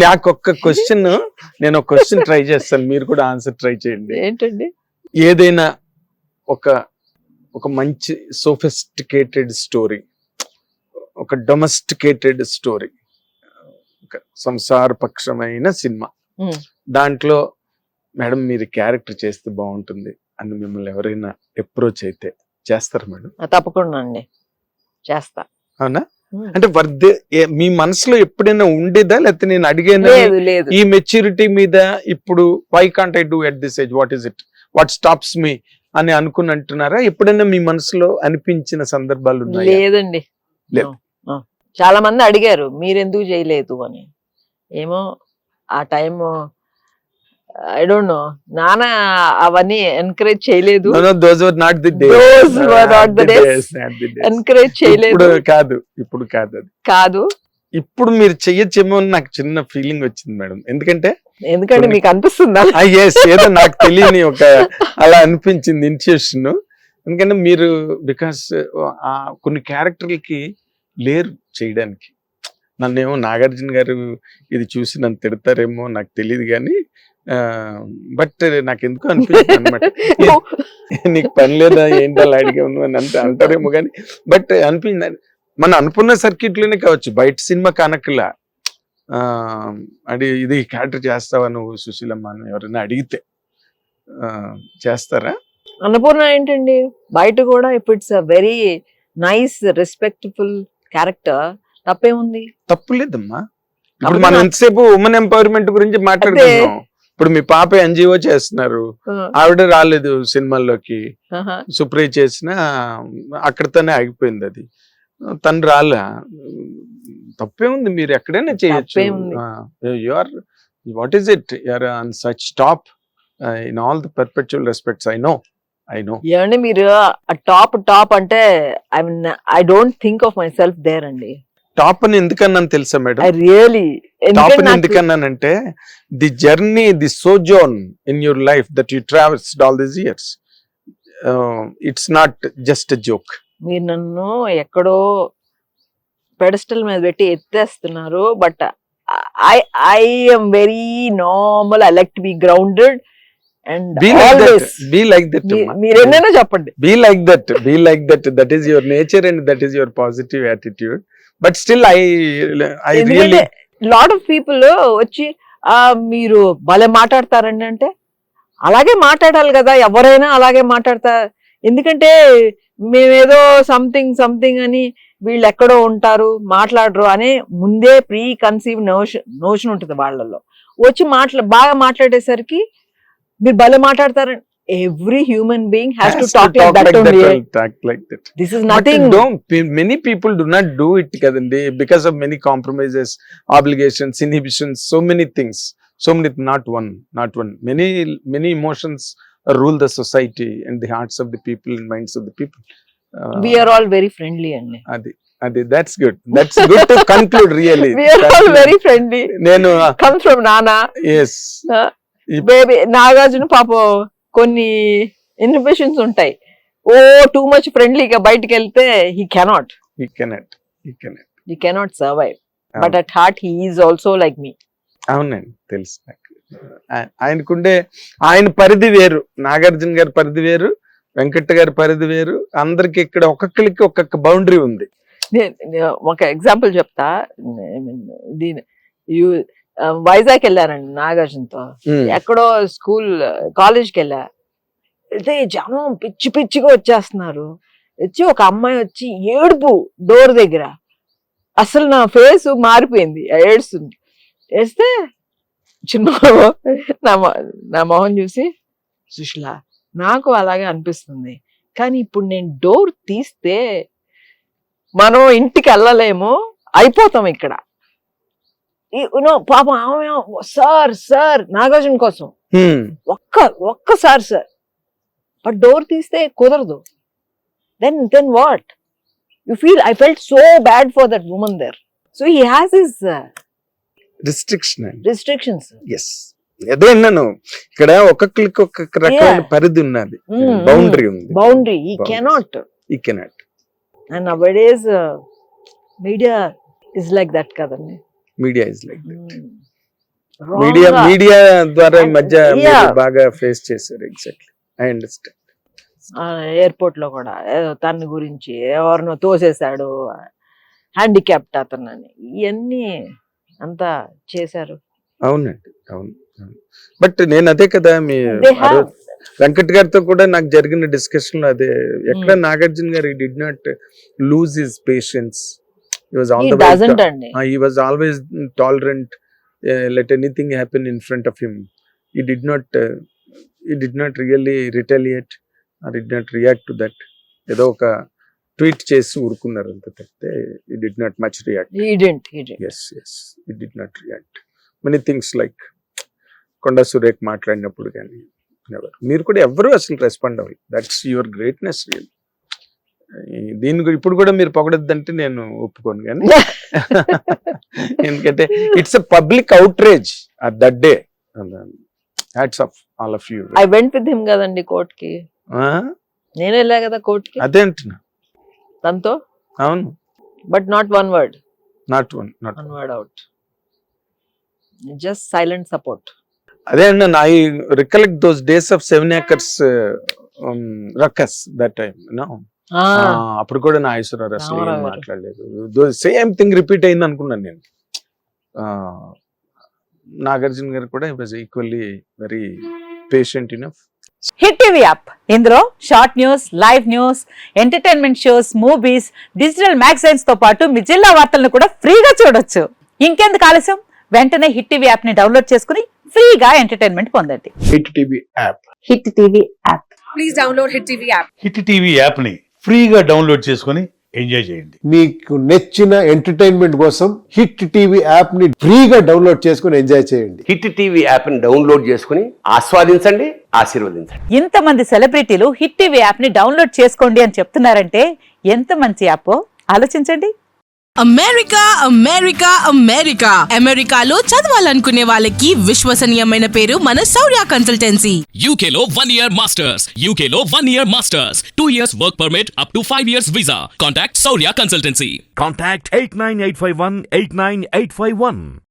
నాకు ఒక్క క్వశ్చన్, నేను ఒక క్వశ్చన్ ట్రై చేస్తాను, మీరు కూడా ఆన్సర్ ట్రై చేయండి. ఏంటండి? ఏదైనా ఒక మంచి సోఫిస్టికేటెడ్ స్టోరీ, ఒక డొమెస్టికేటెడ్ స్టోరీ, ఒక సంసారపక్షమైన సినిమా, దాంట్లో మేడం మీరు క్యారెక్టర్ చేస్తే బాగుంటుంది అని మిమ్మల్ని ఎవరైనా అప్రోచ్ అయితే చేస్తారు మేడం? తప్పకుండా అండి, చేస్తా. అవునా? అంటే మీ మనసులో ఎప్పుడైనా ఉండేదా, లేకపోతే నేను అడిగాను ఈ మెచ్యూరిటీ మీద ఇప్పుడు why can't I do at this age, what is it, what stops me అని అనుకుని అంటున్నారా? ఎప్పుడైనా మీ మనసులో అనిపించిన సందర్భాలు ఉన్నాయి? లేదండి, లేదు. చాలా మంది అడిగారు మీరెందుకు చేయలేదు అని. ఏమో ఆ టైం ఐ డోంట్ నో, నాన్న అవన్నీ ఎంకరేజ్ చేయలేదు. ఎంకరేజ్ చేయలేదు. ఇప్పుడు కాదు కాదు, ఇప్పుడు మీరు చెయ్యొచ్చేమో అని నాకు చిన్న ఫీలింగ్ వచ్చింది మేడం. ఎందుకంటే మీకు అనిపిస్తుందా? ఏదో నాకు తెలియని ఒక అలా అనిపించింది ఇన్స్టిట్యూషన్. ఎందుకంటే మీరు బికాస్ కొన్ని క్యారెక్టర్లకి లేరు చేయడానికి. నన్నేమో నాగార్జున గారు ఇది చూసి నన్ను తిడతారేమో నాకు తెలియదు కానీ, బట్ నాకు ఎందుకు అనిపించింది అనమాట, నీకు పని లేదా ఏంటి అలా అడిగా అని అంటారేమో కానీ, బట్ అనిపించింది మనం అనుకున్న సర్క్యూట్ లోనే కావచ్చు, బయట సినిమా కనకలా ఇది క్యారెక్టర్ చేస్తావా నువ్వు సుశీలమ్మ అని ఎవరైనా అడిగితే చేస్తారా? అన్నపూర్ణ ఏంటండి, బయట కూడా if it's a very nice respectful character తప్పే ఉంది? తప్పు లేదమ్మా. ఇప్పుడు మనం ఎంతసేపు ఉమెన్ ఎంపవర్మెంట్ గురించి మాట్లాడుతున్నాం. ఇప్పుడు మీ పాప ఎన్జిఓ చేస్తున్నారు, ఆవిడ రాలేదు సినిమాల్లోకి, సుప్రియ చేసిన అక్కడితోనే ఆగిపోయింది అది, తను రాలా, తప్పే ఉంది. మీరు ఎక్కడైనా చేయొచ్చు. You are what is it, you are on such top in all the perpetual respects. I know ఏమండి మీరు టాప్ అంటే I don't think of myself there అండి. టాప్ అని ఎందుకన్నాను తెలుసా మేడం? టాప్ అని ఎందుకన్నానంటే the journey, the sojourn in your life that you travelled all these years, it's not just a joke. మీరు నన్ను ఎక్కడో పెడస్టల్ మీద పెట్టి ఎత్తేస్తున్నారు, but I am very normal. I like to be grounded and be like that. మీరు ఎన్నైనా చెప్పండి, be like that, that is your nature and that is your positive attitude. But still I really lot of people వచ్చి మీరు భలే మాట్లాడతారండి అంటే, అలాగే మాట్లాడాలి కదా, ఎవరైనా అలాగే మాట్లాడతారు. ఎందుకంటే మేమేదో సంథింగ్ అని వీళ్ళు ఎక్కడో ఉంటారు మాట్లాడరు అనే ముందే ప్రీ కన్సీవ్ నోషన్ ఉంటుంది వాళ్ళలో. వచ్చి బాగా మాట్లాడేసరికి మీరు భలే మాట్లాడతారండి. Every human being has to talk like that only. This is nothing. Many people do not do it kadandi because of many compromises, obligations, inhibitions, so many things, not one. Many emotions rule the society and the hearts of the people and minds of the people. We are all very friendly andi. Adi that's good to conclude really. We are all very friendly. Nenu comes from Nana. Yes. Baby Nagarjuna పాపం కొన్ని inhibitions ఉంటాయి. Too much ఫ్రెండ్లీగా బయటకు వెళ్తే he cannot survive. But at heart he is also like me. అవునండి, తెలుసు నాకు. ఆయనకుండే ఆయన పరిధి వేరు, నాగార్జున గారి పరిధి వేరు, వెంకట్ గారి పరిధి వేరు. అందరికి ఇక్కడ ఒక్కొక్కరికి ఒక్కొక్క బౌండరీ ఉంది. ఒక ఎగ్జాంపుల్ చెప్తా. వైజాగ్ వెళ్ళారండి నాగార్జునతో, ఎక్కడో కాలేజ్కి వెళ్ళా. అయితే జనం పిచ్చిగా వచ్చేస్తున్నారు. వచ్చి ఒక అమ్మాయి వచ్చి ఏడుపు డోర్ దగ్గర, అసలు నా ఫేస్ మారిపోయింది, ఏడుస్తుంది. వేస్తే చిన్న నా మొహం చూసి, సుశీల నాకు అలాగే అనిపిస్తుంది, కానీ ఇప్పుడు నేను డోర్ తీస్తే మనం ఇంటికి వెళ్ళలేము, అయిపోతాం ఇక్కడ. పాపం ఆమె సార్ నాగార్జున కోసం ఒక్కసారి సార్, బట్ డోర్ తీస్తే కుదరదు. Then what you feel? I felt so bad for that woman there. So he has his restrictions. Yes, అదే అన్నాను, ఇక్కడ ఒక్కొక్కరికి ఒక్కొక్క రకమైన పరిధి ఉన్నది, boundary. He cannot. And nowadays media is like that కదండి. మీడియా ఇస్ లైక్ మీడియా ద్వారా ఈ మధ్య Yeah. మీరు బాగా ఫేస్ చేశారు. Exactly, I understand. ఎయిర్పోర్ట్ లో కూడా ఏదో తన గురించి ఎవరినో తోసేశాడు, హ్యాండిక్యాప్ట్ అతనని, ఇవన్నీ అంతా చేశారు. అవునండి, అవును. బట్ నేను అదే కదా మీ They ఆ have. రోజు వెంకట్ గారితో కూడా నాకు జరిగిన డిస్కషన్ లో అదే, ఎక్కడ నాగార్జున గారు did not lose his patience. He was all He the way doesn't అండి. he was always tolerant. Let anything happen in front of him. He did not really retaliate or did not react to that. ఏదో ఒక tweet చేసి ఊరుకున్నారు అంత తప్పితే he did not much react. He didn't. Yes, he did not react. Many things like కొండా సురేఖ్ మాట్లాడినప్పుడు కానీ never. మీరు కూడా ఎవరు అసలు రెస్పాండ్ అవ్వాలి. That's your greatness real. దీని ఇప్పుడు కూడా మీరు పొగడద్దంటే నేను ఒప్పుకోను కానీ ఎందుకంటే it's a public outrage at that day. Hats off all of you. I went with him కదండి కోర్ట్ కి. నేను వెళ్ళా కదా కోర్ట్ కి అదే అంటున్నా. తనతో. అవును. But not one word. Not one word out. Just silent support. అదే అండి, I recollect those days of 7 acres ruckus that time. అప్పుడు కూడా నా ఐశ్వర్య అసలు ఏం రామారావు గారు. మాట్లాడలేదు. సేమ్ థింగ్ రిపీట్ అయింది అనుకున్నాను నేను. నాగార్జున గారు కూడా was equally very patient enough. Hit TV app, ఇందులో short news, live news, entertainment shows, movies, digital magazines తో పాటు మీ జిల్లా వార్తలను కూడా ఫ్రీగా చూడొచ్చు. ఇంకెందుకు ఆలస్యం, వెంటనే హిట్ టీవీ యాప్ ని డౌన్లోడ్ చేసుకుని ఫ్రీగా ఎంటర్టైన్మెంట్ పొందండి. Hit TV app. Hit TV app. Please download Hit TV app. Hit TV యాప్ని ఫ్రీగా డౌన్లోడ్ చేసుకొని ఎంజాయ్ చేయండి. మీకు నచ్చిన ఎంటర్టైన్మెంట్ కోసం హిట్ టీవీ యాప్ ని ఫ్రీగా డౌన్లోడ్ చేసుకుని ఎంజాయ్ చేయండి. హిట్ టీవీ యాప్ని డౌన్లోడ్ చేసుకుని ఆస్వాదించండి, ఆశీర్వదించండి. ఇంతమంది సెలబ్రిటీలు హిట్ టీవీ యాప్ ని డౌన్లోడ్ చేసుకోండి అని చెప్తున్నారంటే ఎంత మంచి యాప్ ఆలోచించండి. అమెరికా అమెరికాలో చదవాలనుకునే వాళ్ళకి విశ్వసనీయమైన పేరు మన శౌర్య consultancy. UK Law 1 Year Masters. UK Law 1 Year Masters. 2 years work permit up to 5 years visa. Contact Saurya Consultancy. Contact 89851 89851.